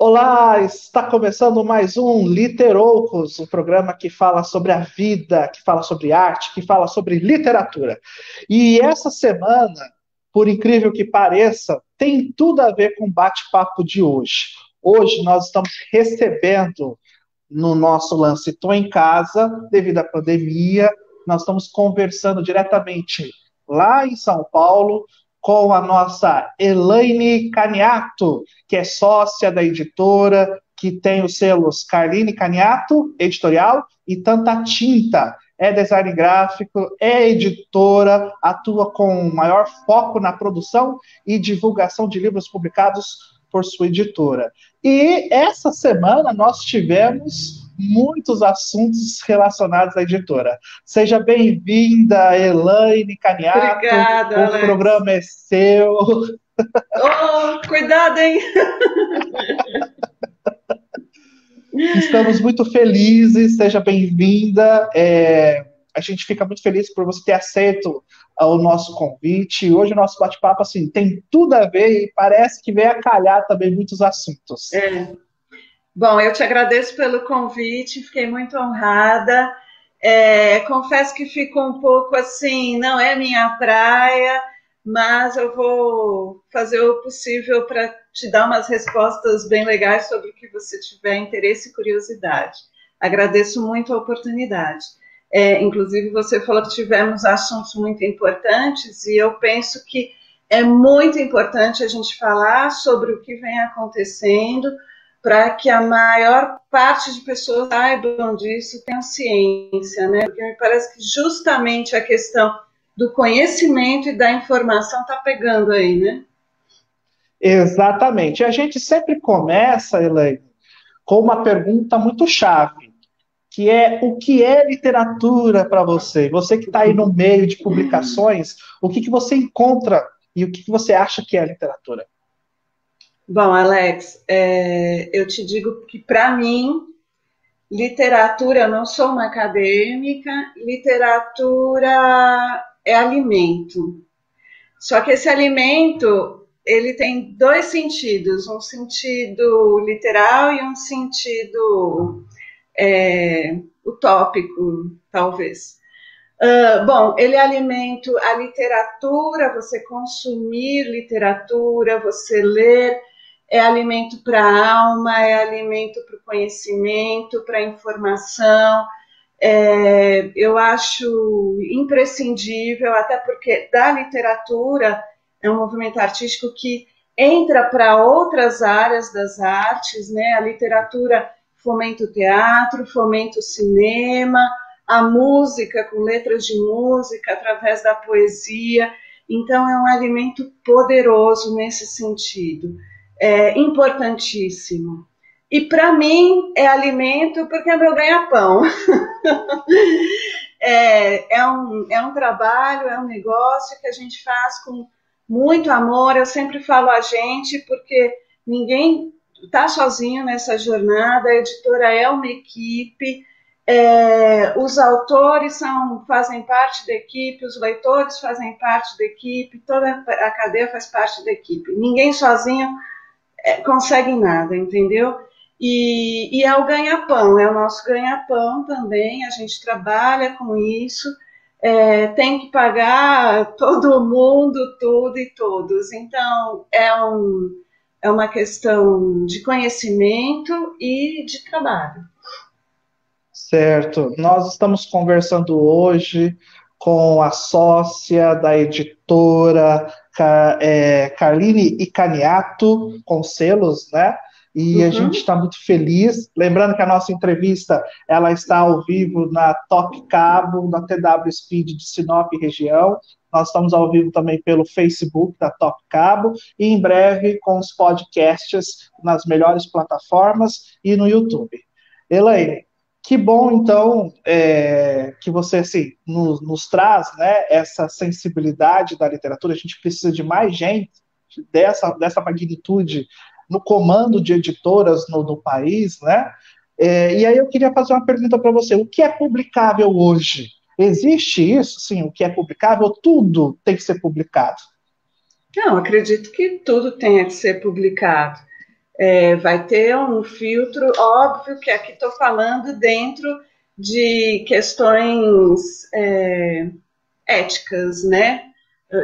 Olá, está começando mais um Literoucos, um programa que fala sobre a vida, que fala sobre arte, que fala sobre literatura. E essa semana, por incrível que pareça, tem tudo a ver com o bate-papo de hoje. Hoje nós estamos recebendo no nosso lance Tô em Casa, devido à pandemia, nós estamos conversando diretamente lá em São Paulo com a nossa Elaine Caniato, que é sócia da editora, que tem os selos Carline Caniato, editorial, e Tanta Tinta. É design gráfico, é editora, atua com maior foco na produção e divulgação de livros publicados por sua editora. E essa semana nós tivemos muitos assuntos relacionados à editora. Seja bem-vinda, Elaine Caniato, Obrigada, o Alex. programa é seu. Oh, cuidado, hein? Estamos muito felizes, seja bem-vinda. A gente fica muito feliz por você ter aceito o nosso convite. Hoje o nosso bate-papo assim, tem tudo a ver e parece que vem a calhar também muitos assuntos. É. Bom, eu te agradeço pelo convite, fiquei muito honrada. Confesso que fico um pouco assim, não é minha praia, mas eu vou fazer o possível para te dar umas respostas bem legais sobre o que você tiver interesse e curiosidade. Agradeço muito a oportunidade. Inclusive, você falou que tivemos assuntos muito importantes e eu penso que é muito importante a gente falar sobre o que vem acontecendo para que a maior parte de pessoas saibam disso, tenham ciência, né? Porque me parece que justamente a questão do conhecimento e da informação está pegando aí, né? Exatamente. A gente sempre começa, Elaine, com uma pergunta muito chave, que é o que é literatura para você? Você que está aí no meio de publicações, o que você encontra e o que você acha que é literatura? Bom, Alex, eu te digo que para mim, literatura, eu não sou uma acadêmica, literatura é alimento. Só que esse alimento, ele tem dois sentidos, um sentido literal e um sentido utópico, talvez. Bom, ele é alimento, a literatura, você consumir literatura, você ler, é alimento para a alma, é alimento para o conhecimento, para a informação. Eu acho imprescindível, até porque da literatura é um movimento artístico que entra para outras áreas das artes, né? A literatura fomenta o teatro, fomenta o cinema, a música, com letras de música, através da poesia. Então, é um alimento poderoso nesse sentido. É importantíssimo. E, para mim, é alimento porque é meu ganha-pão. É um trabalho, é um negócio que a gente faz com muito amor. Eu sempre falo a gente, porque ninguém está sozinho nessa jornada. A editora é uma equipe. Os autores fazem parte da equipe, os leitores fazem parte da equipe, toda a cadeia faz parte da equipe. Ninguém sozinho consegue nada, entendeu? E é o ganha-pão, é o nosso ganha-pão também, a gente trabalha com isso, tem que pagar todo mundo, tudo e todos. Então, é uma questão de conhecimento e de trabalho. Certo. Nós estamos conversando hoje com a sócia da editora Carline e Caniato, com selos, né? E a gente Uhum. está muito feliz. Lembrando que a nossa entrevista ela está ao vivo na Top Cabo, na TW Speed de Sinop região. Nós estamos ao vivo também pelo Facebook da Top Cabo e em breve com os podcasts nas melhores plataformas e no YouTube. Elaine, que bom, então, que você assim, nos traz, né, essa sensibilidade da literatura. A gente precisa de mais gente dessa magnitude no comando de editoras no país, né? E aí eu queria fazer uma pergunta para você. O que é publicável hoje? Existe isso? Sim, o que é publicável? Tudo tem que ser publicado. Não, acredito que tudo tenha que ser publicado. Vai ter um filtro, óbvio que aqui estou falando dentro de questões éticas, né?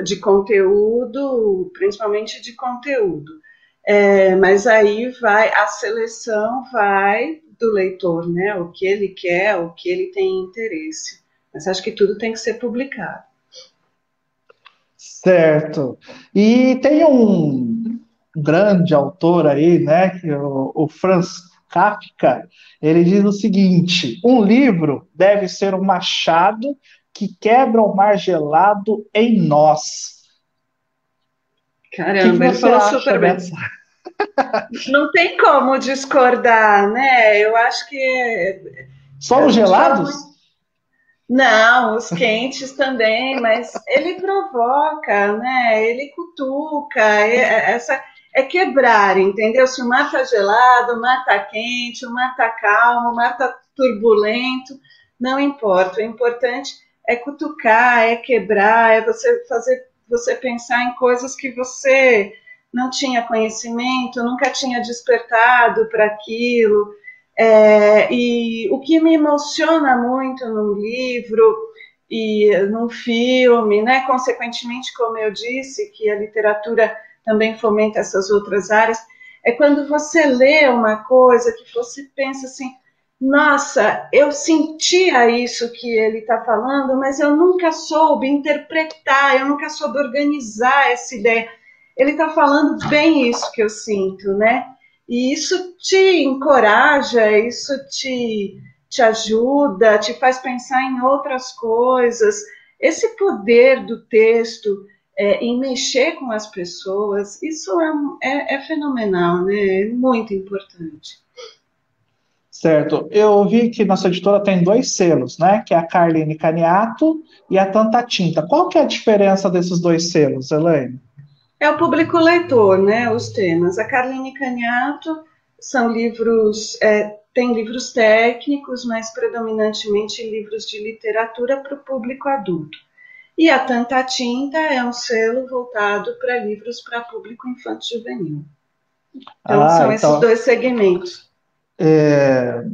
De conteúdo, principalmente de conteúdo. Mas aí a seleção vai do leitor, né? O que ele quer, o que ele tem interesse. Mas acho que tudo tem que ser publicado. Certo. E tem um grande autor aí, né, que é o Franz Kafka, ele diz o seguinte: um livro deve ser um machado que quebra o mar gelado em nós. O que Caramba, ele você falou acha super bem. dessa? Não tem como discordar, né? Eu acho que Só a os gente fala gelados? muito. Não, os quentes também, mas ele provoca, né? Ele cutuca, é quebrar, entendeu? Se o mar está gelado, o mar está quente, o mar está calmo, o mar está turbulento, não importa. O importante é cutucar, é quebrar, é você fazer você pensar em coisas que você não tinha conhecimento, nunca tinha despertado para aquilo. E o que me emociona muito num livro e num filme, né? Consequentemente, como eu disse, que a literatura também fomenta essas outras áreas, é quando você lê uma coisa que você pensa assim, nossa, eu sentia isso que ele está falando, mas eu nunca soube interpretar, eu nunca soube organizar essa ideia. Ele está falando bem isso que eu sinto, né? E isso te encoraja, isso te ajuda, te faz pensar em outras coisas. Esse poder do texto em mexer com as pessoas, isso é fenomenal, né? É muito importante. Certo. Eu vi que nossa editora tem dois selos, né? Que é a Carline Caniato e a Tanta Tinta. Qual que é a diferença desses dois selos, Elaine? É o público leitor, né? Os temas. A Carline Caniato são livros, tem livros técnicos, mas predominantemente livros de literatura para o público adulto. E a Tanta Tinta é um selo voltado para livros para público infanto juvenil. Então, Ah, são esses então, dois segmentos. é,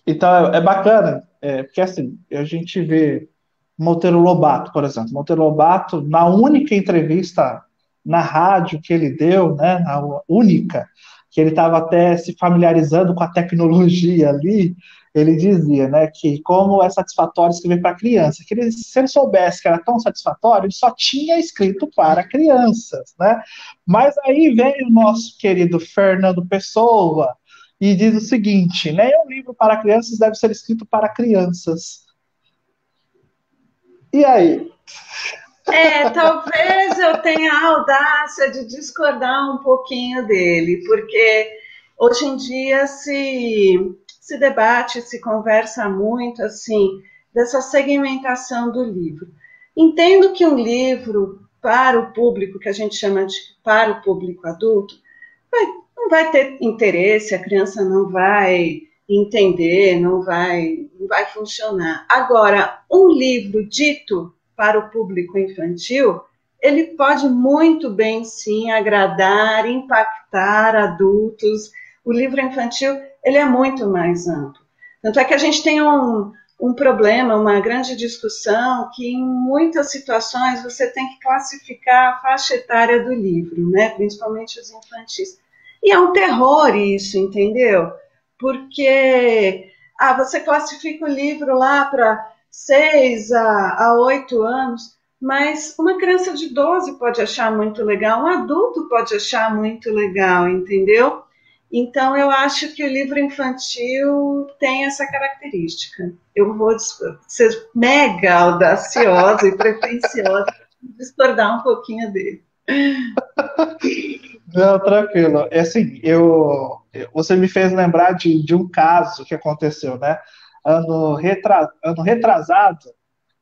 então é bacana, porque assim, a gente vê Monteiro Lobato, por exemplo. Monteiro Lobato, na única entrevista na rádio que ele deu, né, na única, que ele estava até se familiarizando com a tecnologia ali, ele dizia, né, que como é satisfatório escrever para criança, que ele, se ele soubesse que era tão satisfatório, ele só tinha escrito para crianças, né? Mas aí vem o nosso querido Fernando Pessoa e diz o seguinte: nenhum livro para crianças deve ser escrito para crianças. E aí? Talvez eu tenha a audácia de discordar um pouquinho dele, porque hoje em dia se debate, se conversa muito assim dessa segmentação do livro. Entendo que um livro para o público, que a gente chama de para o público adulto, não vai ter interesse, a criança não vai entender, não vai funcionar. Agora, um livro dito para o público infantil, ele pode muito bem, sim, agradar, impactar adultos. O livro infantil, ele é muito mais amplo. Tanto é que a gente tem um problema, uma grande discussão, que em muitas situações você tem que classificar a faixa etária do livro, né? Principalmente os infantis. E é um terror isso, entendeu? Porque você classifica o livro lá para 6 a 8 anos, mas uma criança de 12 pode achar muito legal, um adulto pode achar muito legal, entendeu? Então, eu acho que o livro infantil tem essa característica. Eu vou ser mega audaciosa e pretensiosa, discordar um pouquinho dele. Não, tranquilo. É assim, você me fez lembrar de um caso que aconteceu, né? Ano retrasado,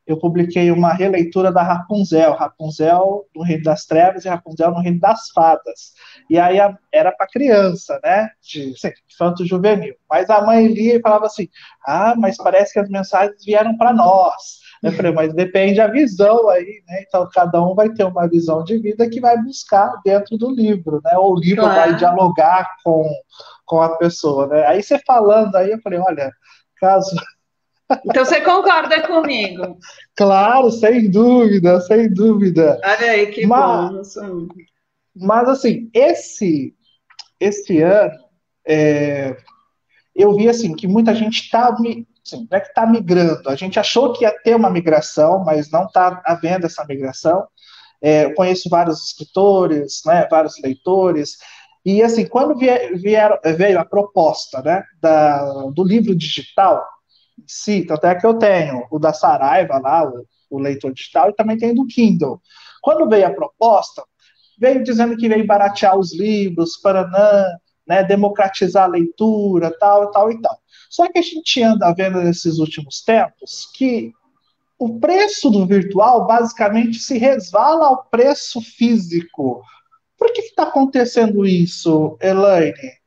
eu publiquei uma releitura da Rapunzel, Rapunzel no Reino das Trevas e Rapunzel no Reino das Fadas. E aí era para criança, né? De infanto juvenil. Mas a mãe lia e falava assim: ah, mas parece que as mensagens vieram para nós. Eu falei, mas depende da visão aí, né? Então, cada um vai ter uma visão de vida que vai buscar dentro do livro, né? Ou o livro vai Claro. dialogar com a pessoa, né? Aí você falando aí, eu falei, olha, caso... Então você concorda comigo? Claro, sem dúvida, sem dúvida. Olha aí, que bom. Mas, Não sou... mas assim, esse ano, eu vi assim que muita gente está, assim, não é que está migrando. A gente achou que ia ter uma migração, mas não está havendo essa migração. Eu conheço vários escritores, né, vários leitores, e assim, quando veio a proposta, né, do livro digital em si, tanto é que eu tenho o da Saraiva lá, o leitor digital, e também tenho do Kindle. Quando veio a proposta, veio dizendo que veio baratear os livros, Paranã, né, democratizar a leitura, tal, tal e tal. Só que a gente anda vendo nesses últimos tempos que o preço do virtual basicamente se resvala ao preço físico. Por que está acontecendo isso, Elaine?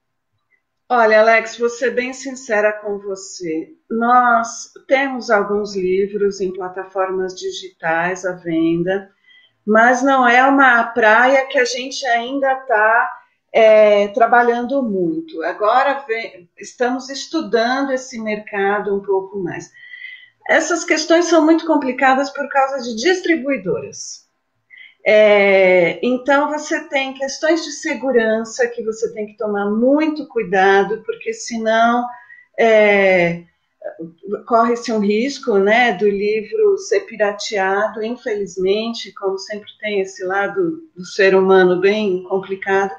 Olha, Alex, vou ser bem sincera com você. Nós temos alguns livros em plataformas digitais à venda, mas não é uma praia que a gente ainda está trabalhando muito. Agora estamos estudando esse mercado um pouco mais. Essas questões são muito complicadas por causa de distribuidoras. Então, você tem questões de segurança que você tem que tomar muito cuidado, porque senão corre-se um risco, né, do livro ser pirateado, infelizmente, como sempre tem esse lado do ser humano bem complicado.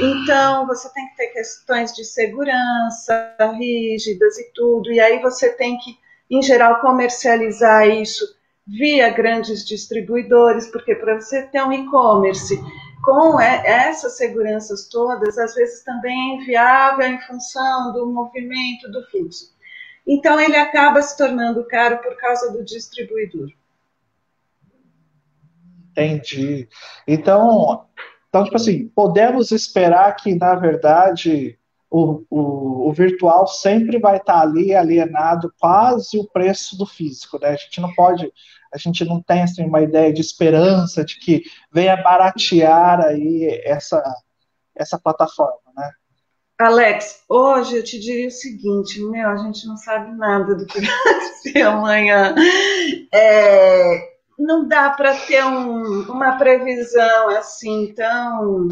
Então, você tem que ter questões de segurança rígidas e tudo, e aí você tem que, em geral, comercializar isso via grandes distribuidores, porque para você ter um e-commerce com essas seguranças todas, às vezes também é inviável em função do movimento do fluxo. Então, ele acaba se tornando caro por causa do distribuidor. Entendi. Então, tipo assim, podemos esperar que, na verdade, o virtual sempre vai estar ali alienado quase o preço do físico, né? A gente não tem assim, uma ideia de esperança de que venha baratear aí essa plataforma, né? Alex, hoje eu te diria o seguinte, a gente não sabe nada do que vai ser amanhã. Não dá para ter uma previsão assim tão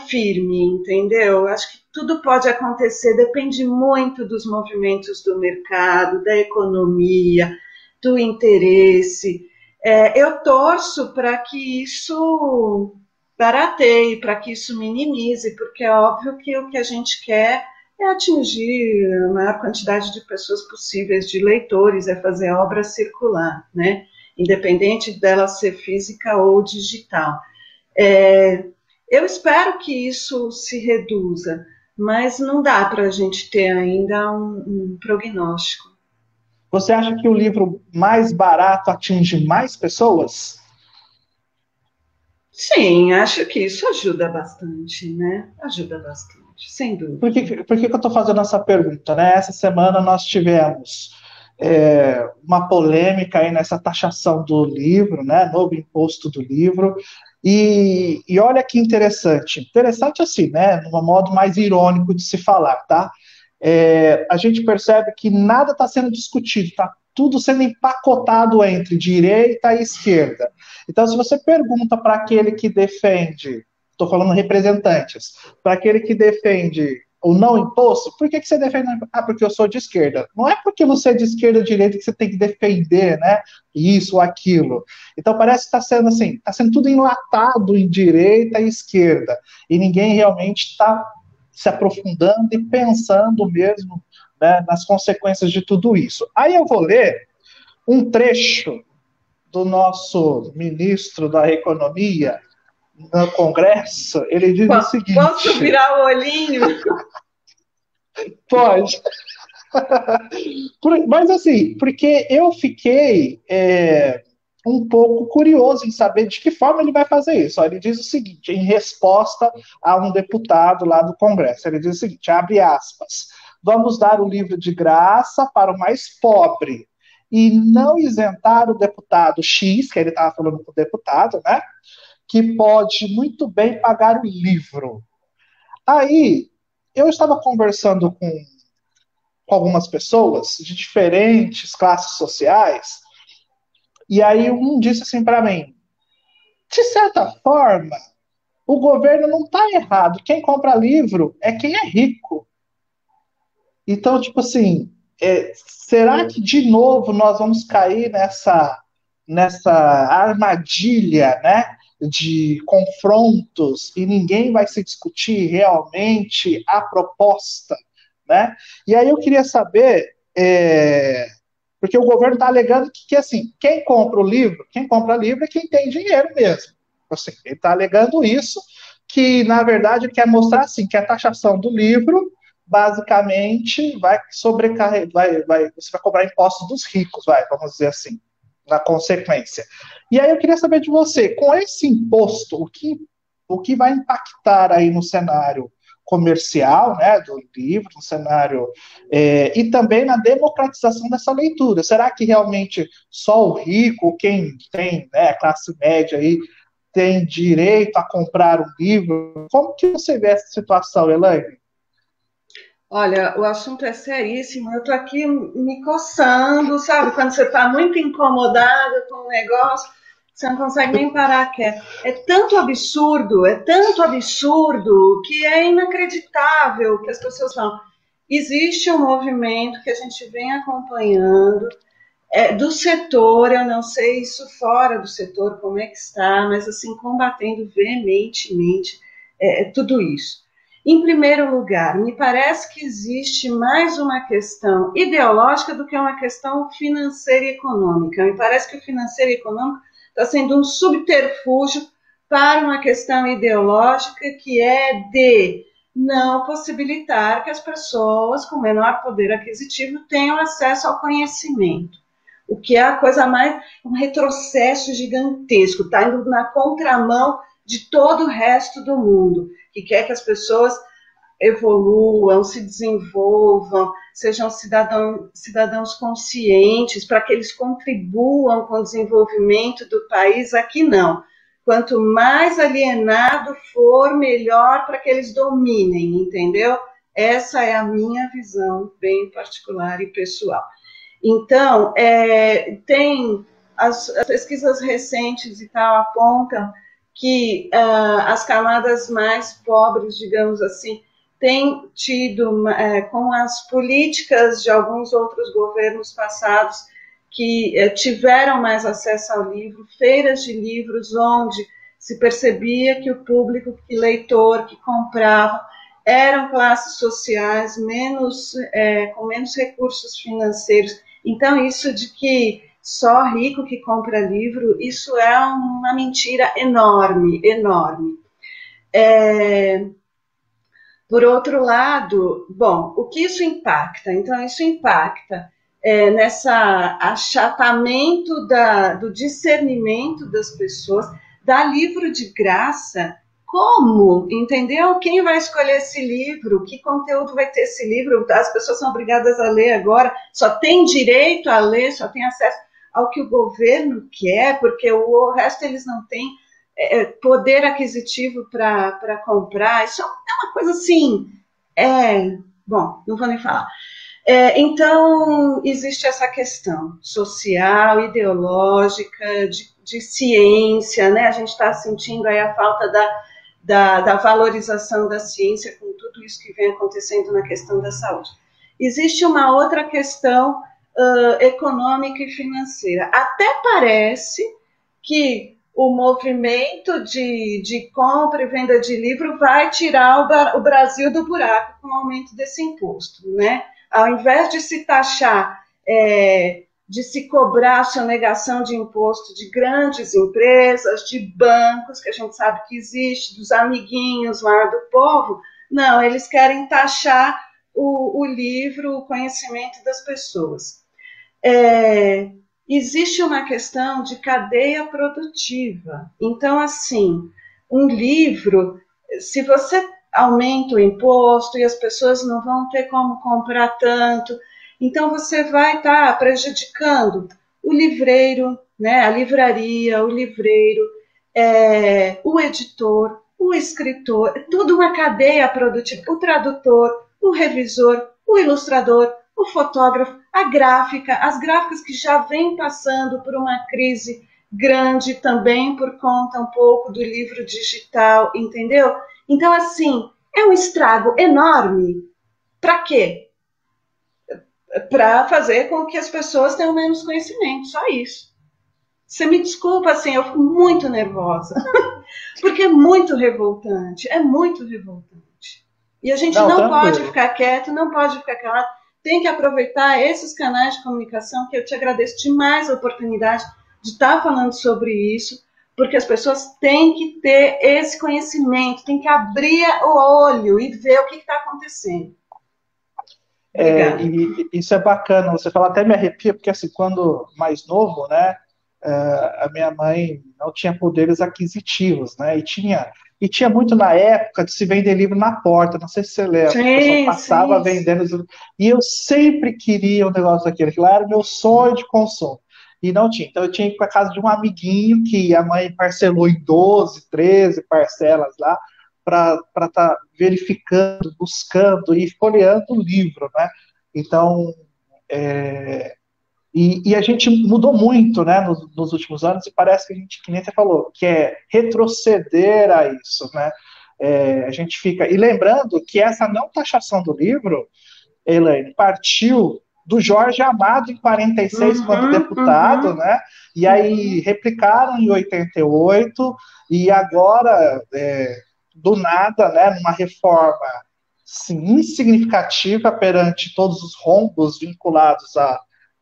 firme, entendeu? Acho que tudo pode acontecer, depende muito dos movimentos do mercado, da economia, do interesse. Eu torço para que isso barateie, para que isso minimize, porque é óbvio que o que a gente quer é atingir a maior quantidade de pessoas possíveis, de leitores, é fazer a obra circular, né? Independente dela ser física ou digital. Eu espero que isso se reduza, mas não dá para a gente ter ainda um prognóstico. Você acha que o livro mais barato atinge mais pessoas? Sim, acho que isso ajuda bastante, né? Ajuda bastante, sem dúvida. Por que eu estou fazendo essa pergunta, né? Essa semana nós tivemos uma polêmica aí nessa taxação do livro, né? Novo imposto do livro. E olha que interessante. Interessante assim, né? Num modo mais irônico de se falar, tá? A gente percebe que nada está sendo discutido, está tudo sendo empacotado entre direita e esquerda. Então, se você pergunta para aquele que defende, estou falando representantes, para aquele que defende o não imposto, por que você defende? Ah, porque eu sou de esquerda. Não é porque você é de esquerda ou direita que você tem que defender, né? Isso ou aquilo. Então parece que está sendo assim, está sendo tudo enlatado em direita e esquerda. E ninguém realmente está se aprofundando e pensando mesmo, né, nas consequências de tudo isso. Aí eu vou ler um trecho do nosso ministro da Economia no Congresso. Ele diz o Posso seguinte: virar o olhinho? pode. Mas assim, porque eu fiquei um pouco curioso em saber de que forma ele vai fazer isso. Ele diz o seguinte, em resposta a um deputado lá do Congresso, ele diz o seguinte, abre aspas, vamos dar o livro de graça para o mais pobre e não isentar o deputado X, que ele estava falando com o deputado, né? Que pode muito bem pagar o livro. Aí, eu estava conversando com algumas pessoas de diferentes classes sociais, e aí um disse assim para mim, de certa forma, o governo não está errado, quem compra livro é quem é rico. Então, tipo assim, será que de novo nós vamos cair nessa armadilha, né, de confrontos e ninguém vai se discutir realmente a proposta, né? E aí eu queria saber, porque o governo está alegando que assim, quem compra livro é quem tem dinheiro mesmo. Assim, ele está alegando isso, que na verdade ele quer mostrar assim, que a taxação do livro basicamente vai sobrecarregar, você vai cobrar impostos dos ricos, vamos dizer assim, na consequência. E aí eu queria saber de você, com esse imposto, o que vai impactar aí no cenário comercial, né, do livro, no cenário, e também na democratização dessa leitura. Será que realmente só o rico, quem tem, né, a classe média aí, tem direito a comprar um livro? Como que você vê essa situação, Elaine? Olha, o assunto é seríssimo. Eu estou aqui me coçando, sabe? Quando você está muito incomodada com o negócio, você não consegue nem parar quieto. É tanto absurdo, que é inacreditável que as pessoas falam. Existe um movimento que a gente vem acompanhando do setor, eu não sei isso fora do setor, como é que está, mas assim, combatendo veementemente tudo isso. Em primeiro lugar, me parece que existe mais uma questão ideológica do que uma questão financeira e econômica. Me parece que o financeiro e econômico está sendo um subterfúgio para uma questão ideológica que é de não possibilitar que as pessoas com menor poder aquisitivo tenham acesso ao conhecimento. O que é a coisa mais, um retrocesso gigantesco, está indo na contramão de todo o resto do mundo, que quer que as pessoas evoluam, se desenvolvam, sejam cidadãos conscientes, para que eles contribuam com o desenvolvimento do país. Aqui não. Quanto mais alienado for, melhor para que eles dominem, entendeu? Essa é a minha visão bem particular e pessoal. Então, tem as pesquisas recentes e tal apontam que as camadas mais pobres, digamos assim, têm tido, com as políticas de alguns outros governos passados, que tiveram mais acesso ao livro, feiras de livros onde se percebia que o público, que leitor, que comprava, eram classes sociais com menos recursos financeiros. Então, isso de que só rico que compra livro, isso é uma mentira enorme, enorme. Por outro lado, bom, o que isso impacta? Então, isso impacta nesse achatamento do discernimento das pessoas, dá livro de graça. Como? Entendeu? Quem vai escolher esse livro? Que conteúdo vai ter esse livro? As pessoas são obrigadas a ler agora, só tem direito a ler, só tem acesso ao que o governo quer, porque o resto eles não têm poder aquisitivo para comprar. Isso é uma coisa assim, bom, não vou nem falar. Então, existe essa questão social, ideológica, de ciência, né? A gente está sentindo aí a falta da valorização da ciência com tudo isso que vem acontecendo na questão da saúde. Existe uma outra questão econômica e financeira. Até parece que o movimento de compra e venda de livro vai tirar o Brasil do buraco com o aumento desse imposto, né? Ao invés de se taxar, de se cobrar a sonegação de imposto de grandes empresas, de bancos, que a gente sabe que existe, dos amiguinhos lá do povo, não, eles querem taxar o livro, o conhecimento das pessoas. Existe uma questão de cadeia produtiva. Então, assim, um livro, se você aumenta o imposto e as pessoas não vão ter como comprar tanto. Então, você vai estar prejudicando o livreiro, né, a livraria, o livreiro, o editor, o escritor, toda uma cadeia produtiva, o tradutor, o revisor, o ilustrador, o fotógrafo, a gráfica, as gráficas que já vêm passando por uma crise grande também por conta um pouco do livro digital, entendeu? Então, assim, é um estrago enorme. Para quê? Para fazer com que as pessoas tenham menos conhecimento, só isso. Você me desculpa, assim, eu fico muito nervosa, porque é muito revoltante, é muito revoltante. E a gente não pode ficar quieto, não pode ficar calado, tem que aproveitar esses canais de comunicação, que eu te agradeço demais a oportunidade de estar falando sobre isso, porque as pessoas têm que ter esse conhecimento, têm que abrir o olho e ver o que está acontecendo. E isso é bacana, você fala, até me arrepia, porque assim, quando mais novo, né, a minha mãe não tinha poderes aquisitivos, né, e tinha muito na época de se vender livro na porta, não sei se você lembra, o pessoal passava vendendo, e eu sempre queria um negócio daquele, que lá era o meu sonho de consumo, e não tinha, então eu tinha que ir para casa de um amiguinho, que a mãe parcelou em 12, 13 parcelas lá, para estar verificando, buscando e folheando o livro, né? Então, e a gente mudou muito, né, nos últimos anos, e parece que a gente, que nem você falou, que é retroceder a isso, né? A gente fica... E lembrando que essa não taxação do livro, Elaine, partiu do Jorge Amado em 46, quando deputado, né? E aí replicaram em 88, e agora, do nada, né, numa reforma sim, insignificativa perante todos os rombos vinculados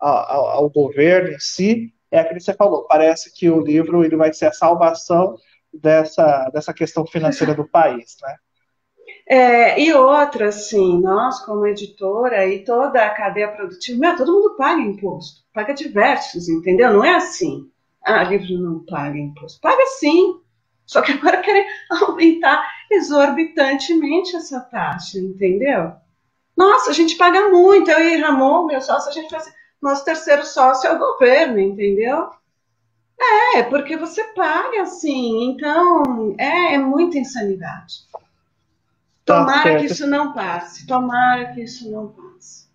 ao governo em si, é aquilo que você falou, parece que o livro ele vai ser a salvação dessa questão financeira do país, né? E outra, assim, nós como editora e toda a cadeia produtiva, todo mundo paga imposto, paga diversos, entendeu? Não é assim, livro não paga imposto, paga sim, só que agora querem aumentar exorbitantemente essa taxa, entendeu? Nossa, a gente paga muito, eu e Ramon, meu sócio, a gente faz assim, nosso terceiro sócio é o governo, entendeu? Porque você paga, assim, então é muita insanidade. Tomara que isso não passe. Tomara que isso não passe.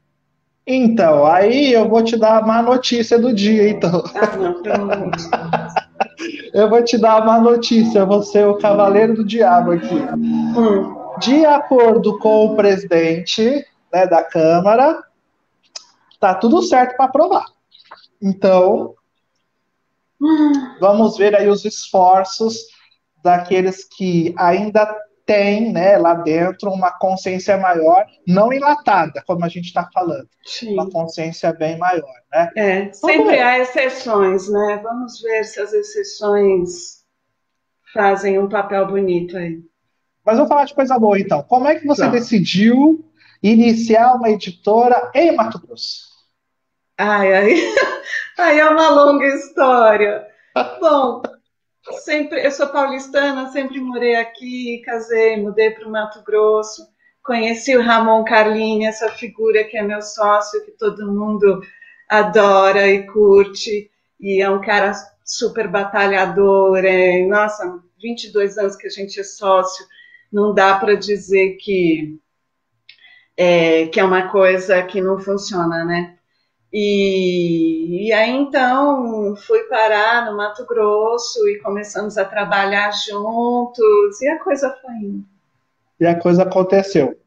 Então, aí eu vou te dar a má notícia do dia, então. Não, pelo amor de Deus. Eu vou te dar a má notícia, eu vou ser o cavaleiro do diabo aqui. De acordo com o presidente, né, da Câmara, tá tudo certo para aprovar. Então, vamos ver aí os esforços daqueles que ainda têm, né, lá dentro uma consciência maior, não enlatada, como a gente está falando. Sim. Uma consciência bem maior, né? Sempre há exceções, né? Vamos ver se as exceções fazem um papel bonito aí. Mas vamos falar de coisa boa, então. Como é que você decidiu iniciar uma editora em Mato Grosso? Aí é uma longa história. Bom, eu sou paulistana, sempre morei aqui, casei, mudei para o Mato Grosso, conheci o Ramon Carlini, essa figura que é meu sócio, que todo mundo adora e curte, e é um cara super batalhador, nossa, 22 anos que a gente é sócio, não dá para dizer que é uma coisa que não funciona, né? E aí, então, fui parar no Mato Grosso e começamos a trabalhar juntos, e a coisa foi indo. E a coisa aconteceu.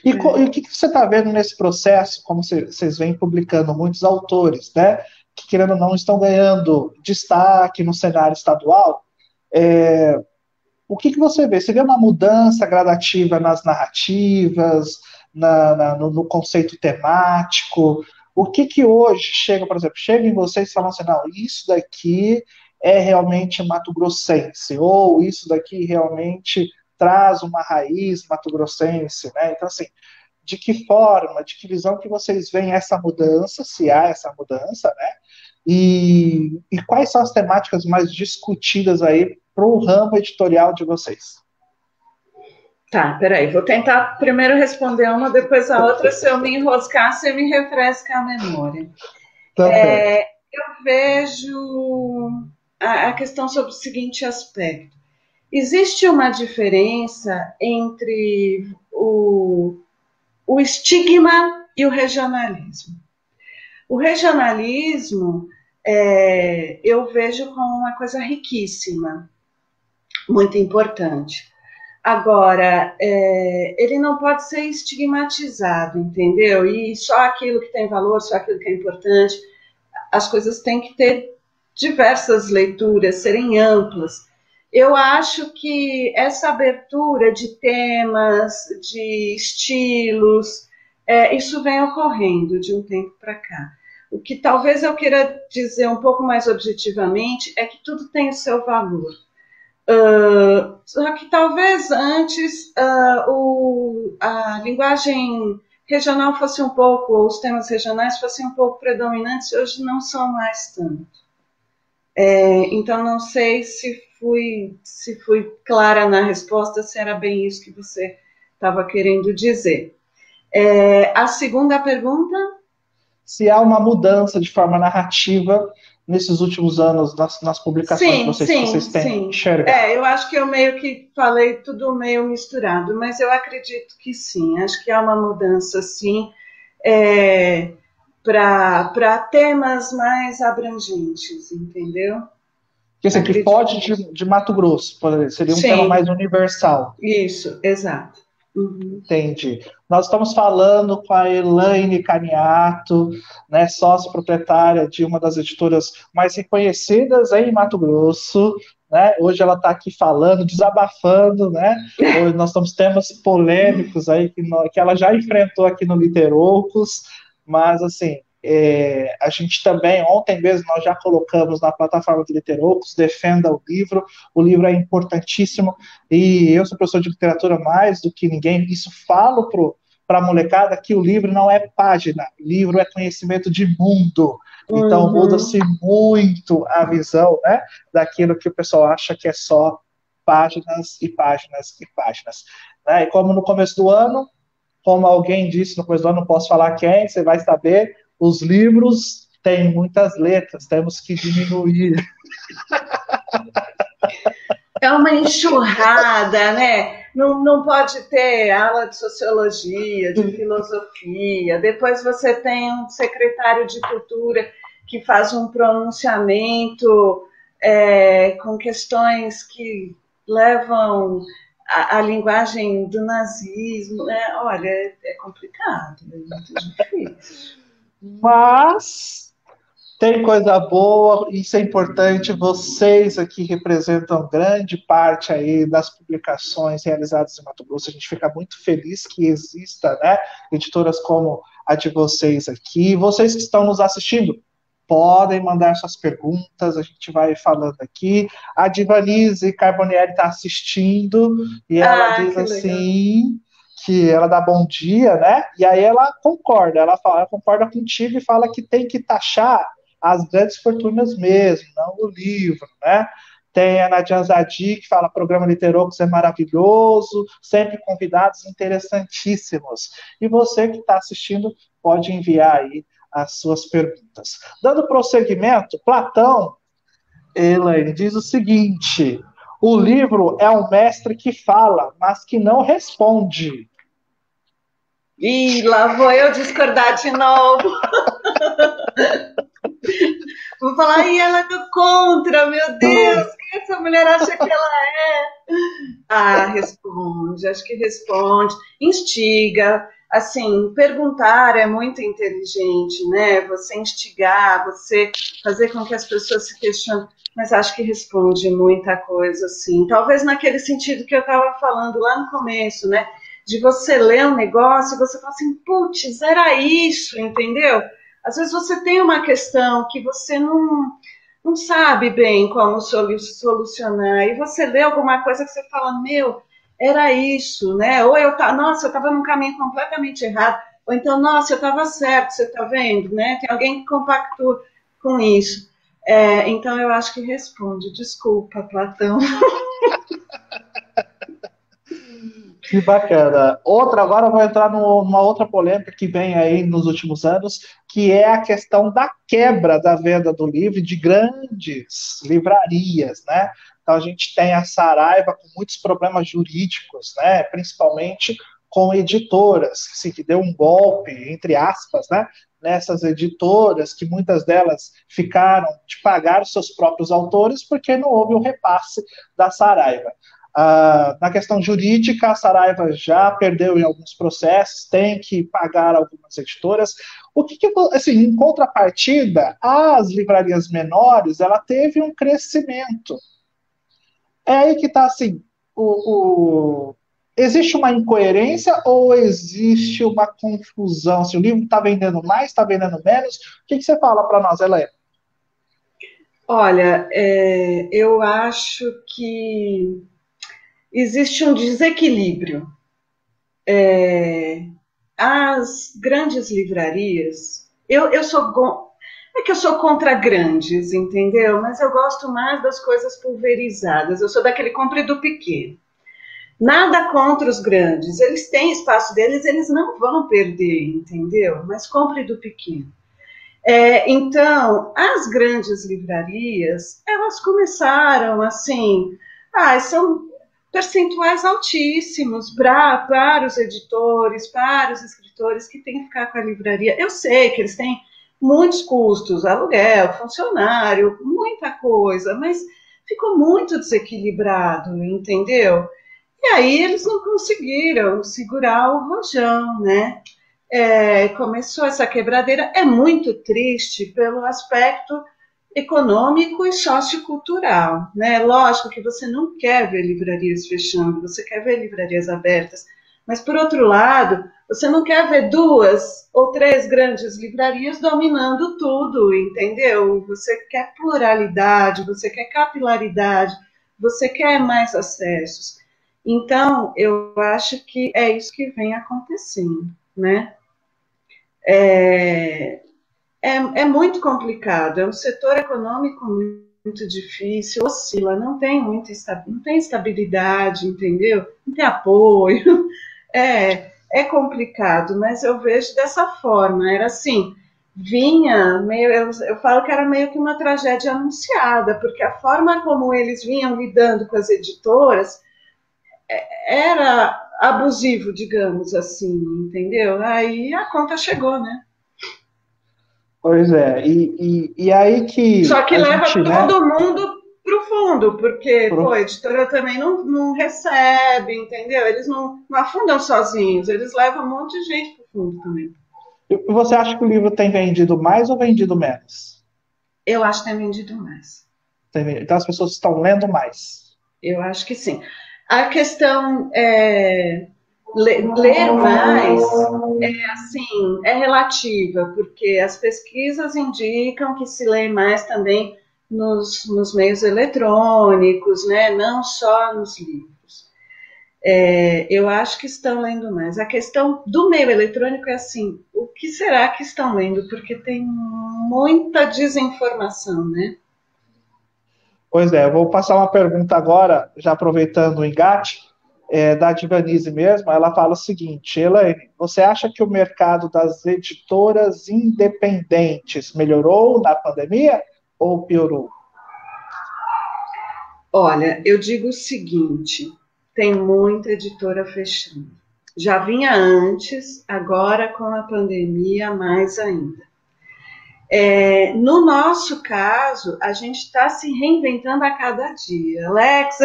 E o que você está vendo nesse processo, como vocês vêm publicando muitos autores, né, que, querendo ou não, estão ganhando destaque no cenário estadual, o que você vê? Você vê uma mudança gradativa nas narrativas, no conceito temático? O que hoje chega, por exemplo, chega em vocês e falam assim, não, isso daqui é realmente mato-grossense, ou isso daqui realmente traz uma raiz mato-grossense, né? Então, assim, de que forma, de que visão que vocês veem essa mudança, se há essa mudança, né? E quais são as temáticas mais discutidas aí para o ramo editorial de vocês? Tá, peraí, vou tentar primeiro responder uma, depois a outra. Se eu me enroscar, você me refresca a memória. Tá certo. Eu vejo a questão sobre o seguinte aspecto. Existe uma diferença entre o estigma e o regionalismo. O regionalismo eu vejo como uma coisa riquíssima, muito importante. Agora, ele não pode ser estigmatizado, entendeu? E só aquilo que tem valor, só aquilo que é importante. As coisas têm que ter diversas leituras, serem amplas. Eu acho que essa abertura de temas, de estilos, isso vem ocorrendo de um tempo para cá. O que talvez eu queira dizer um pouco mais objetivamente é que tudo tem o seu valor. Só que talvez antes a linguagem regional fosse um pouco, ou os temas regionais fossem um pouco predominantes, hoje não são mais tanto. Então não sei se fui clara na resposta, se era bem isso que você estava querendo dizer. A segunda pergunta? Se há uma mudança de forma narrativa nesses últimos anos nas publicações de vocês que vocês têm enxergado. Eu acho que eu meio que falei tudo meio misturado, mas eu acredito que sim. Acho que há uma mudança, sim, para temas mais abrangentes, entendeu? Porque assim, que pode de Mato Grosso, seria um tema mais universal. Isso, exato. Uhum. Entendi. Nós estamos falando com a Elaine Caniato, né, sócia proprietária de uma das editoras mais reconhecidas em Mato Grosso. Né? Hoje ela está aqui falando, desabafando, né? Hoje nós temos temas polêmicos aí que ela já enfrentou aqui no Literoucos, mas assim, a gente também, ontem mesmo, nós já colocamos na plataforma do Literoucos, defenda o livro é importantíssimo, e eu sou professor de literatura mais do que ninguém, isso falo para a molecada que o livro não é página, o livro é conhecimento de mundo, então muda-se muito a visão, né, daquilo que o pessoal acha que é só páginas e páginas e páginas. Né? E como no começo do ano, como alguém disse no começo do ano, não posso falar quem, você vai saber, os livros têm muitas letras, temos que diminuir. É uma enxurrada, né? Não pode ter aula de sociologia, de filosofia. Depois você tem um secretário de cultura que faz um pronunciamento com questões que levam a linguagem do nazismo. Né? Olha, é complicado, é muito difícil. Mas tem coisa boa, isso é importante, vocês aqui representam grande parte aí das publicações realizadas em Mato Grosso, a gente fica muito feliz que exista, né, editoras como a de vocês aqui. Vocês que estão nos assistindo, podem mandar suas perguntas, a gente vai falando aqui. A Divanise Carbonieri está assistindo e ela diz assim, que ela dá bom dia, né? E aí ela concorda, ela concorda contigo e fala que tem que taxar as grandes fortunas mesmo, não o livro, né? Tem a Nadia Zadi, que fala programa Literoucos é maravilhoso, sempre convidados interessantíssimos. E você que está assistindo pode enviar aí as suas perguntas. Dando prosseguimento, Platão, Elaine, diz o seguinte: o livro é um mestre que fala, mas que não responde. Ih, lá vou eu discordar de novo. Vou falar, e ela é contra, meu Deus, quem essa mulher acha que ela é? Ah, responde, acho que responde, instiga, assim, perguntar é muito inteligente, né? Você instigar, você fazer com que as pessoas se questionem, mas acho que responde muita coisa, assim. Talvez naquele sentido que eu estava falando lá no começo, né? De você ler um negócio e você fala assim, putz, era isso, entendeu? Às vezes você tem uma questão que você não sabe bem como solucionar, e você lê alguma coisa que você fala, meu, era isso, né? Ou nossa, eu estava num caminho completamente errado, ou então, nossa, eu estava certo, você está vendo, né? Tem alguém que compactua com isso. Então eu acho que responde, desculpa, Platão. Que bacana. Outra, agora eu vou entrar numa outra polêmica que vem aí nos últimos anos, que é a questão da quebra da venda do livro de grandes livrarias, né? Então a gente tem a Saraiva com muitos problemas jurídicos, né? Principalmente com editoras, que deu um golpe, entre aspas, né? Nessas editoras, que muitas delas ficaram de pagar os seus próprios autores porque não houve o repasse da Saraiva. Na questão jurídica, a Saraiva já perdeu em alguns processos, tem que pagar algumas editoras. Assim, em contrapartida, as livrarias menores, ela teve um crescimento. É aí que está, assim, existe uma incoerência ou existe uma confusão? Se o livro está vendendo mais, está vendendo menos? O que você fala para nós, Helena? Olha, eu acho que existe um desequilíbrio. As grandes livrarias, eu sou é que eu sou contra grandes, entendeu? Mas eu gosto mais das coisas pulverizadas. Eu sou daquele compre do pequeno. Nada contra os grandes. Eles têm espaço deles, eles não vão perder, entendeu? Mas compre do pequeno. Então, as grandes livrarias, elas começaram assim, são percentuais altíssimos para os editores, para os escritores que têm que ficar com a livraria. Eu sei que eles têm muitos custos, aluguel, funcionário, muita coisa, mas ficou muito desequilibrado, entendeu? E aí eles não conseguiram segurar o rojão, né? Começou essa quebradeira. É muito triste pelo aspecto econômico e sociocultural, né? Lógico que você não quer ver livrarias fechando, você quer ver livrarias abertas, mas por outro lado, você não quer ver 2 ou 3 grandes livrarias dominando tudo, entendeu? Você quer pluralidade, você quer capilaridade, você quer mais acessos. Então, eu acho que é isso que vem acontecendo, né? É muito complicado, é um setor econômico muito difícil, oscila, não tem estabilidade, entendeu? Não tem apoio, é complicado, mas eu vejo dessa forma, era assim, vinha meio, eu falo que era meio que uma tragédia anunciada, porque a forma como eles vinham lidando com as editoras era abusivo, digamos assim, entendeu? Aí a conta chegou, né? Pois é, e aí que Só que a leva gente, né? todo mundo para o fundo, porque pô, a editora também não recebe, entendeu? Eles não afundam sozinhos, eles levam um monte de gente para o fundo também. E você acha que o livro tem vendido mais ou vendido menos? Eu acho que tem vendido mais. Então as pessoas estão lendo mais. Eu acho que sim. A questão ler mais é relativa, porque as pesquisas indicam que se lê mais também nos meios eletrônicos, né? Não só nos livros. Eu acho que estão lendo mais. A questão do meio eletrônico é assim, o que será que estão lendo? Porque tem muita desinformação, né? Pois é, eu vou passar uma pergunta agora, já aproveitando o engate, da Divanise mesmo. Ela fala o seguinte: Elaine, você acha que o mercado das editoras independentes melhorou na pandemia ou piorou? Olha, eu digo o seguinte, tem muita editora fechando. Já vinha antes, agora com a pandemia, mais ainda. No nosso caso, a gente está se reinventando a cada dia. Alexa,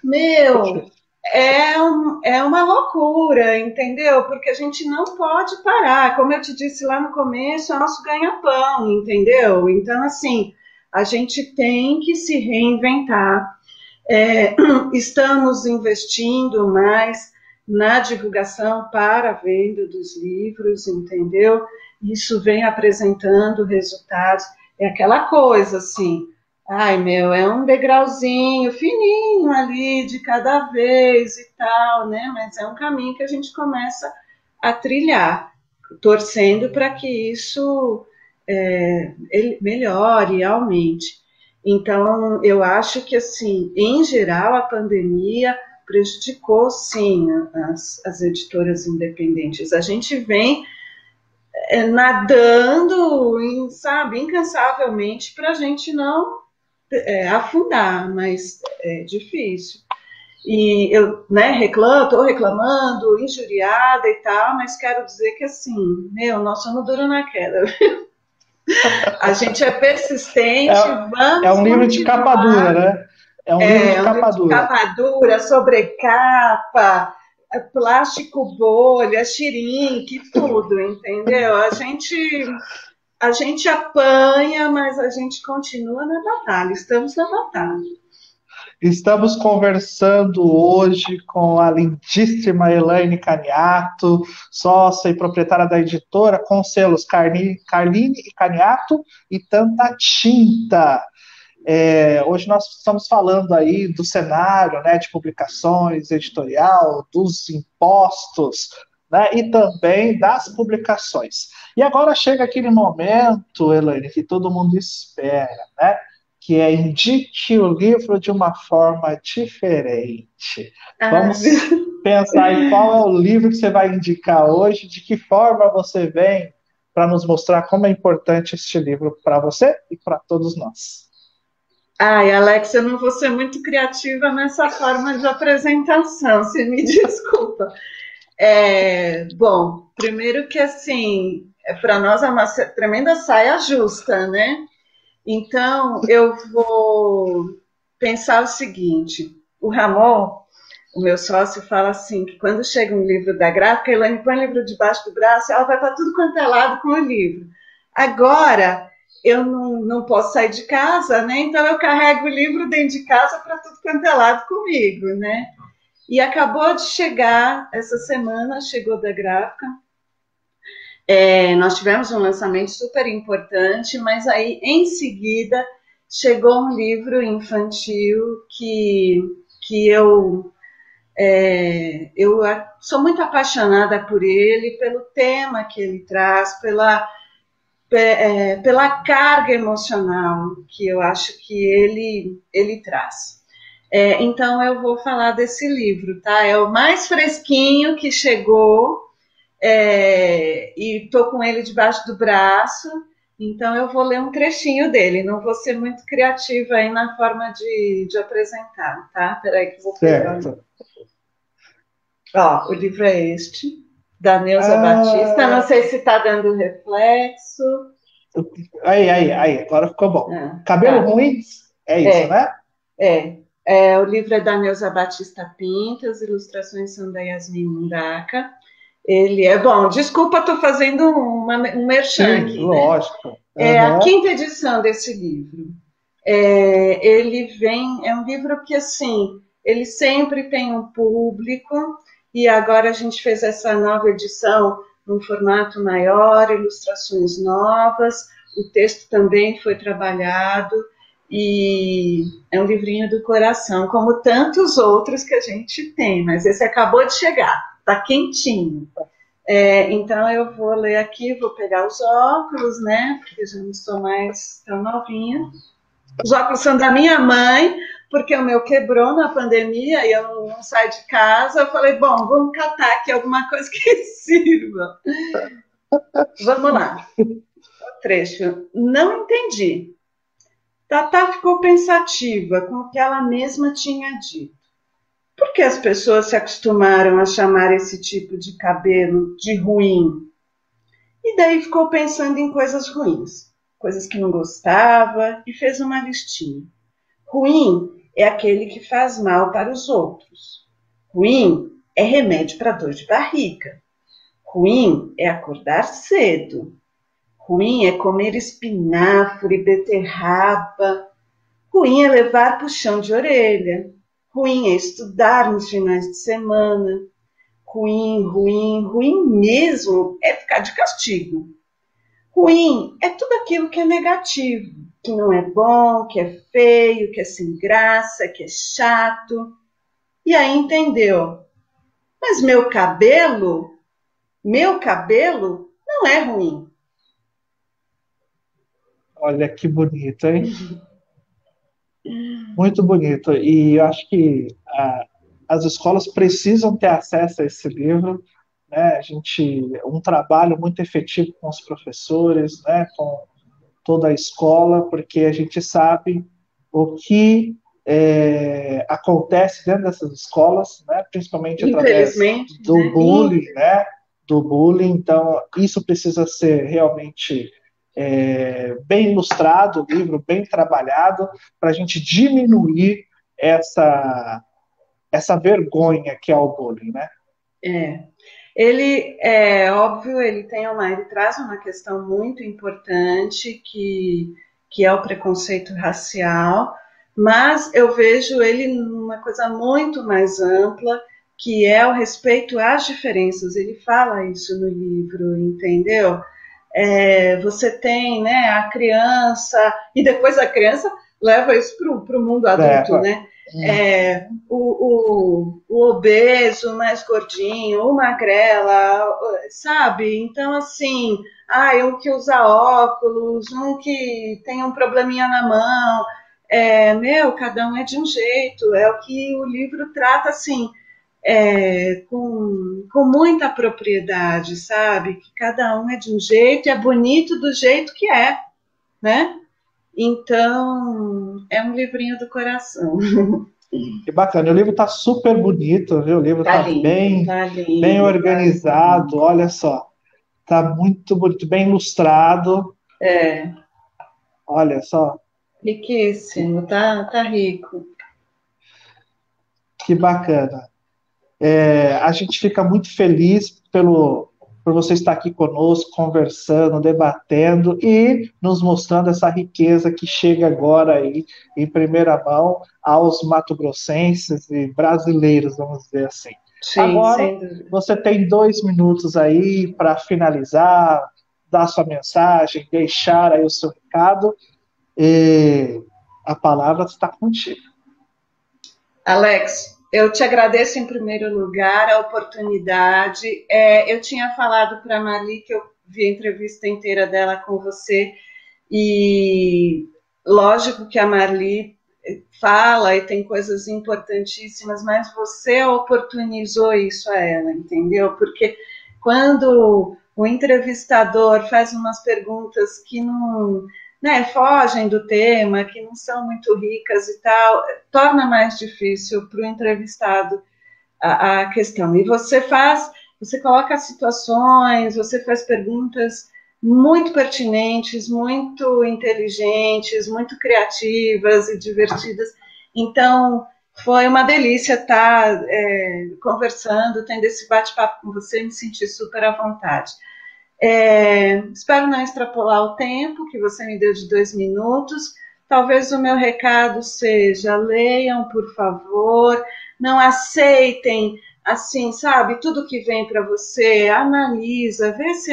meu, é uma loucura, entendeu? Porque a gente não pode parar. Como eu te disse lá no começo, é nosso ganha-pão, entendeu? Então, assim, a gente tem que se reinventar. Estamos investindo mais na divulgação para a venda dos livros, entendeu? Isso vem apresentando resultados. É aquela coisa assim, ai meu, é um degrauzinho fininho ali de cada vez e tal, né? Mas é um caminho que a gente começa a trilhar, torcendo para que isso ele melhore, aumente. Então, eu acho que, assim, em geral, a pandemia prejudicou, sim, as editoras independentes. A gente vem nadando, sabe, incansavelmente para a gente não afundar, mas é difícil. E eu, né, estou reclamando, injuriada e tal, mas quero dizer que, assim, nós somos duro na queda. A gente é persistente, vamos É um livro de capa dura, né? É um livro de capa dura. Capa dura, sobrecapa, plástico bolha, xirinque, tudo, entendeu? A gente apanha, mas a gente continua na batalha, estamos na batalha. Estamos conversando hoje com a lindíssima Elaine Caniato, sócia e proprietária da editora com selos Carline e Caniato e Tanta Tinta. Hoje nós estamos falando aí do cenário, né, de publicações, editorial, dos impostos, né, e também das publicações. E agora chega aquele momento, Elaine, que todo mundo espera, né? Que é indique o livro de uma forma diferente. Vamos pensar em qual é o livro que você vai indicar hoje, de que forma você vem para nos mostrar como é importante este livro para você e para todos nós. Ai, Alex, eu não vou ser muito criativa nessa forma de apresentação, você me desculpa. Bom, primeiro que, assim, para nós é uma tremenda saia justa, né? Então, eu vou pensar o seguinte, o Ramon, o meu sócio, fala assim, que quando chega um livro da gráfica, Elaine põe o livro debaixo do braço, ela vai para tudo quanto é lado com o livro. Agora, eu não posso sair de casa, né? Então eu carrego o livro dentro de casa para tudo quanto é lado comigo, né? E acabou de chegar, essa semana, chegou da gráfica, nós tivemos um lançamento super importante, mas aí, em seguida, chegou um livro infantil que eu sou muito apaixonada por ele, pelo tema que ele traz, pela carga emocional que eu acho que ele traz. Então, eu vou falar desse livro, tá? É o mais fresquinho que chegou, e estou com ele debaixo do braço, então eu vou ler um trechinho dele, não vou ser muito criativa aí na forma de apresentar, tá? Peraí que eu vou pegar. Ó, o livro é este, da Neuza Batista, não sei se está dando reflexo. Aí, agora ficou bom. Cabelo ruim, é isso, né? O livro é da Neuza Batista Pinto, as ilustrações são da Yasmin Mundaka. Ele é bom, desculpa, estou fazendo um merchan aqui. Sim, lógico. É a quinta edição desse livro. Ele é um livro que, assim, ele sempre tem um público, e agora a gente fez essa nova edição num formato maior, ilustrações novas, o texto também foi trabalhado, e é um livrinho do coração, como tantos outros que a gente tem, mas esse acabou de chegar, está quentinho. Então eu vou ler aqui, vou pegar os óculos, né, porque já não estou mais tão novinha. Os óculos são da minha mãe, porque o meu quebrou na pandemia e eu não saio de casa. Eu falei, bom, vamos catar aqui alguma coisa que sirva. Vamos lá. O trecho. Não entendi. Tatá ficou pensativa com o que ela mesma tinha dito. Por que as pessoas se acostumaram a chamar esse tipo de cabelo de ruim? E daí ficou pensando em coisas ruins, coisas que não gostava, e fez uma listinha. Ruim é aquele que faz mal para os outros. Ruim é remédio para dor de barriga. Ruim é acordar cedo. Ruim é comer espinafre, beterraba. Ruim é levar puxão de orelha. Ruim é estudar nos finais de semana. Ruim, ruim, ruim mesmo é ficar de castigo. Ruim é tudo aquilo que é negativo, que não é bom, que é feio, que é sem graça, que é chato. E aí entendeu? Mas meu cabelo não é ruim. Olha que bonito, hein? Muito bonito. E eu acho que as escolas precisam ter acesso a esse livro, né? Um trabalho muito efetivo com os professores, né? Com toda a escola, porque a gente sabe o que acontece dentro dessas escolas, né? Principalmente através Infelizmente, do né? bullying, né? Do bullying. Então, isso precisa ser realmente bem ilustrado, o livro bem trabalhado, para a gente diminuir essa vergonha que é o bullying, né? É. Ele é óbvio, ele traz uma questão muito importante que é o preconceito racial, mas eu vejo ele numa coisa muito mais ampla, que é o respeito às diferenças. Ele fala isso no livro, entendeu? Você tem, né, a criança, e depois a criança leva isso para o mundo adulto, né? O obeso, o mais gordinho, o magrela, sabe? Então, assim, um que usa óculos, um que tem um probleminha na mão, cada um é de um jeito, é o que o livro trata, assim, com muita propriedade, sabe? Que cada um é de um jeito e é bonito do jeito que é, né? Então, é um livrinho do coração. Que bacana. O livro está super bonito, viu? O livro Tá está lindo, tá bem lindo. organizado. Olha só, está muito bonito, bem ilustrado. É, Olha só, riquíssimo, tá rico. que bacana. A gente fica muito feliz por você estar aqui conosco, conversando, debatendo e nos mostrando essa riqueza que chega agora aí em primeira mão aos mato-grossenses e brasileiros, vamos dizer assim. Sim, Agora, sem dúvida. você tem 2 minutos aí para finalizar, dar sua mensagem, deixar aí o seu recado e a palavra está contigo. Alex, eu te agradeço em primeiro lugar a oportunidade. Eu tinha falado para a Marli que eu vi a entrevista inteira dela com você e lógico que a Marli fala e tem coisas importantíssimas, mas você oportunizou isso a ela, entendeu? Porque quando o entrevistador faz umas perguntas que não, né, fogem do tema, que não são muito ricas e tal, torna mais difícil para o entrevistado a questão. E você coloca situações, você faz perguntas muito pertinentes, muito inteligentes, muito criativas e divertidas. Então, foi uma delícia estar conversando, tendo esse bate-papo com você, me senti super à vontade. Espero não extrapolar o tempo que você me deu de 2 minutos. Talvez o meu recado seja: leiam, por favor, não aceitem, assim, sabe, tudo que vem para você, analisa, vê se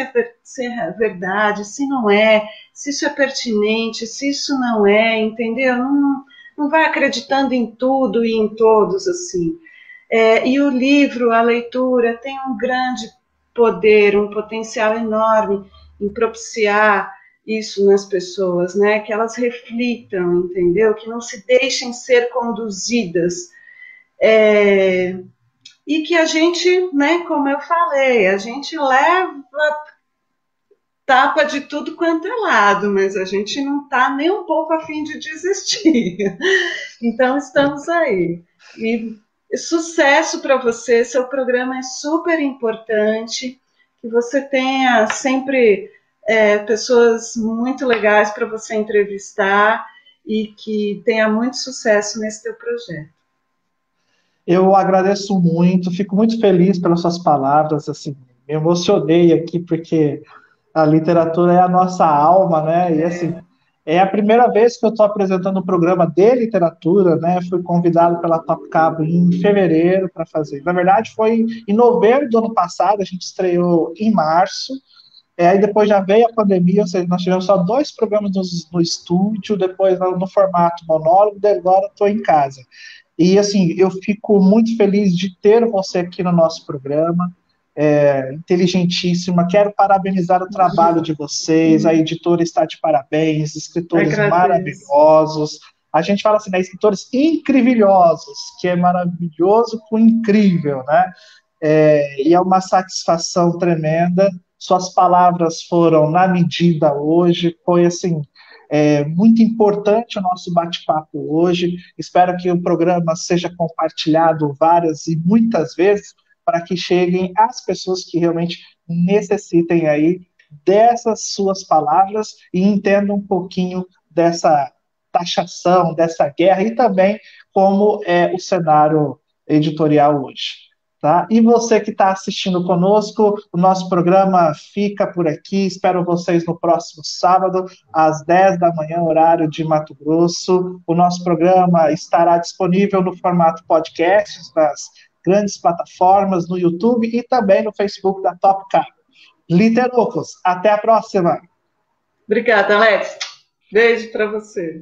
é verdade, se não é, se isso é pertinente, se isso não é, entendeu? Não vai acreditando em tudo e em todos, assim. E o livro, a leitura, tem um grande poder, um potencial enorme em propiciar isso nas pessoas, né? Que elas reflitam, entendeu? Que não se deixem ser conduzidas. E que a gente, né, como eu falei, a gente leva tapa de tudo quanto é lado, mas a gente não está nem um pouco a fim de desistir. Então, estamos aí. E sucesso para você, seu programa é super importante, que você tenha sempre pessoas muito legais para você entrevistar e que tenha muito sucesso nesse teu projeto. Eu agradeço muito, fico muito feliz pelas suas palavras, assim, me emocionei aqui porque a literatura é a nossa alma, né? E assim, é a primeira vez que eu estou apresentando um programa de literatura, né? Fui convidado pela Top Cabo em fevereiro para fazer. Na verdade, foi em novembro do ano passado, a gente estreou em março. Aí depois já veio a pandemia, ou seja, nós tivemos só 2 programas no estúdio, depois no formato monólogo, e agora estou em casa. E assim, eu fico muito feliz de ter você aqui no nosso programa, inteligentíssima. Quero parabenizar o trabalho de vocês, a editora está de parabéns, escritores Agradeço. maravilhosos, A gente fala assim, né, escritores incrivilhosos, que é maravilhoso com incrível, né? E é uma satisfação tremenda. Suas palavras foram na medida hoje, foi assim, muito importante o nosso bate-papo hoje. Espero que o programa seja compartilhado várias e muitas vezes para que cheguem às pessoas que realmente necessitem aí dessas suas palavras e entendam um pouquinho dessa taxação, dessa guerra e também como é o cenário editorial hoje. Tá? E você que está assistindo conosco, o nosso programa fica por aqui. Espero vocês no próximo sábado, às 10 da manhã, horário de Mato Grosso. O nosso programa estará disponível no formato podcast, nas grandes plataformas, no YouTube e também no Facebook da Top Car. Literoucos, até a próxima! Obrigada, Alex. Beijo para você.